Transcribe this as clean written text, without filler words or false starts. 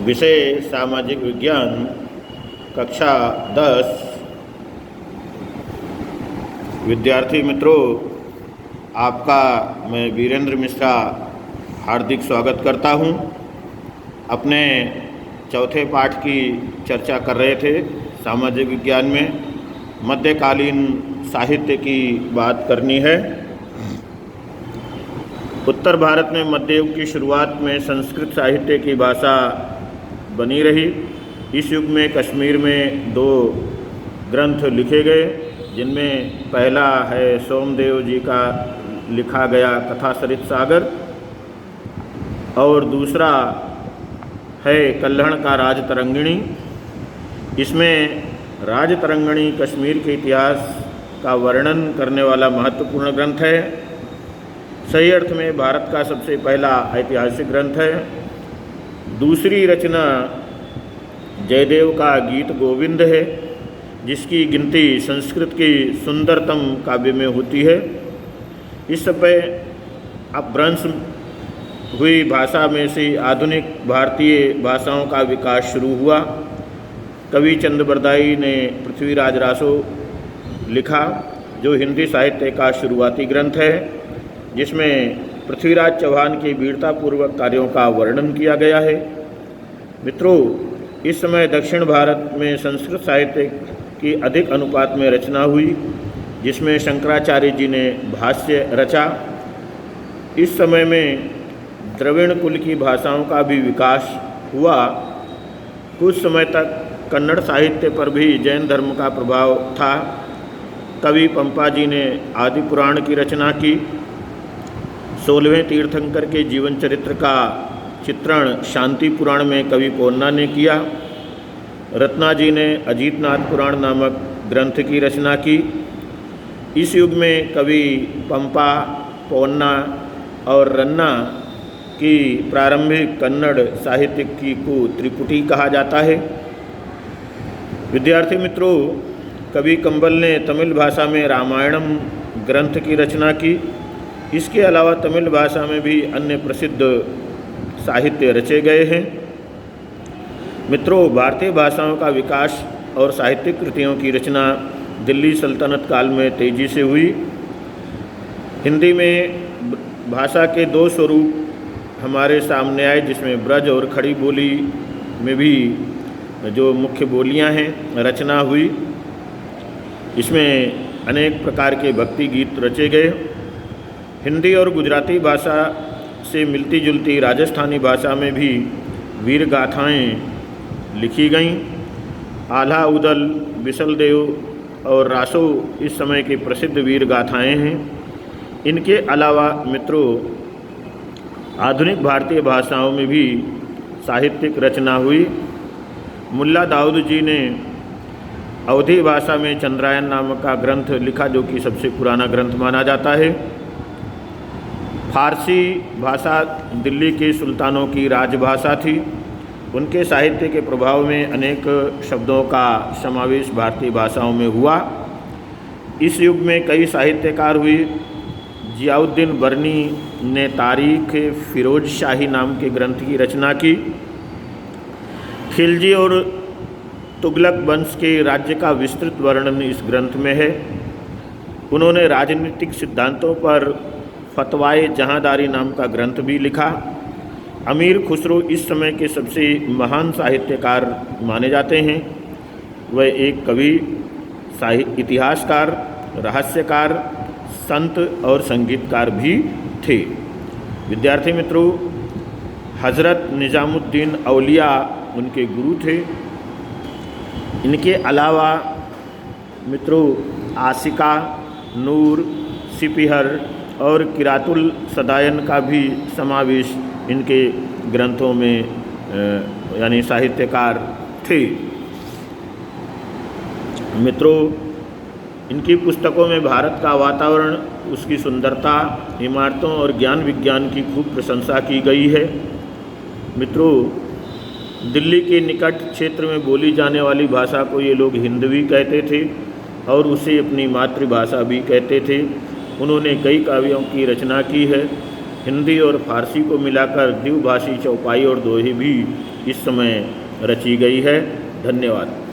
विषय सामाजिक विज्ञान, कक्षा 10। विद्यार्थी मित्रों, आपका मैं वीरेंद्र मिश्रा हार्दिक स्वागत करता हूं। अपने चौथे पाठ की चर्चा कर रहे थे। सामाजिक विज्ञान में मध्यकालीन साहित्य की बात करनी है। उत्तर भारत में मध्य युग की शुरुआत में संस्कृत साहित्य की भाषा बनी रही। इस युग में कश्मीर में 2 ग्रंथ लिखे गए, जिनमें पहला है सोमदेव जी का लिखा गया कथा सरित सागर और दूसरा है कल्हण का राजतरंगिणी। इसमें राजतरंगिणी कश्मीर के इतिहास का वर्णन करने वाला महत्वपूर्ण ग्रंथ है। सही अर्थ में भारत का सबसे पहला ऐतिहासिक ग्रंथ है। दूसरी रचना जयदेव का गीत गोविंद है, जिसकी गिनती संस्कृत की सुंदरतम काव्य में होती है। इस समय अपभ्रंश हुई भाषा में से आधुनिक भारतीय भाषाओं का विकास शुरू हुआ। कवि चंद्रबरदाई ने पृथ्वीराज रासो लिखा, जो हिंदी साहित्य का शुरुआती ग्रंथ है, जिसमें पृथ्वीराज चौहान के वीरतापूर्वक कार्यों का वर्णन किया गया है। मित्रों, इस समय दक्षिण भारत में संस्कृत साहित्य की अधिक अनुपात में रचना हुई, जिसमें शंकराचार्य जी ने भाष्य रचा। इस समय में द्रविड़ कुल की भाषाओं का भी विकास हुआ। कुछ समय तक कन्नड़ साहित्य पर भी जैन धर्म का प्रभाव था। कवि पंपा जी ने आदि पुराण की रचना की। 16वें तीर्थंकर के जीवन चरित्र का चित्रण शांति पुराण में कवि पोन्ना ने किया। रत्ना जी ने अजीतनाथ पुराण नामक ग्रंथ की रचना की। इस युग में कवि पंपा, पोन्ना और रन्ना की प्रारंभिक कन्नड़ साहित्य की को त्रिपुटी कहा जाता है। विद्यार्थी मित्रों, कवि कंबल ने तमिल भाषा में रामायणम ग्रंथ की रचना की। इसके अलावा तमिल भाषा में भी अन्य प्रसिद्ध साहित्य रचे गए हैं। मित्रों, भारतीय भाषाओं का विकास और साहित्यिक कृतियों की रचना दिल्ली सल्तनत काल में तेजी से हुई। हिंदी में भाषा के 2 स्वरूप हमारे सामने आए, जिसमें ब्रज और खड़ी बोली में भी जो मुख्य बोलियां हैं रचना हुई। इसमें अनेक प्रकार के भक्ति गीत रचे गए। हिंदी और गुजराती भाषा से मिलती जुलती राजस्थानी भाषा में भी वीर गाथाएँ लिखी गईं। आल्हा उदल, बिसलदेव और रासो इस समय के प्रसिद्ध वीर गाथाएँ हैं। इनके अलावा मित्रों, आधुनिक भारतीय भाषाओं में भी साहित्यिक रचना हुई। मुल्ला दाऊद जी ने अवधी भाषा में चंद्रायन नामक का ग्रंथ लिखा, जो कि सबसे पुराना ग्रंथ माना जाता है। फारसी भाषा दिल्ली के सुल्तानों की राजभाषा थी। उनके साहित्य के प्रभाव में अनेक शब्दों का समावेश भारतीय भाषाओं में हुआ। इस युग में कई साहित्यकार हुए। जियाउद्दीन बर्नी ने तारीख फिरोज शाही नाम के ग्रंथ की रचना की। खिलजी और तुगलक वंश के राज्य का विस्तृत वर्णन इस ग्रंथ में है। उन्होंने राजनीतिक सिद्धांतों पर फतवाए जहांदारी नाम का ग्रंथ भी लिखा। अमीर खुसरो इस समय के सबसे महान साहित्यकार माने जाते हैं। वह एक कवि, इतिहासकार, रहस्यकार, संत और संगीतकार भी थे। विद्यार्थी मित्रों, हज़रत निज़ामुद्दीन औलिया उनके गुरु थे। इनके अलावा मित्रों, आशिका, नूर, सिपिहर और किरातुल सदायन का भी समावेश इनके ग्रंथों में यानी साहित्यकार थे। मित्रों, इनकी पुस्तकों में भारत का वातावरण, उसकी सुंदरता, इमारतों और ज्ञान विज्ञान की खूब प्रशंसा की गई है। मित्रों, दिल्ली के निकट क्षेत्र में बोली जाने वाली भाषा को ये लोग हिंदवी कहते थे और उसे अपनी मातृभाषा भी कहते थे। उन्होंने कई काव्यों की रचना की है। हिंदी और फारसी को मिलाकर द्विभाषी चौपाई और दोहे भी इस समय रची गई है। धन्यवाद।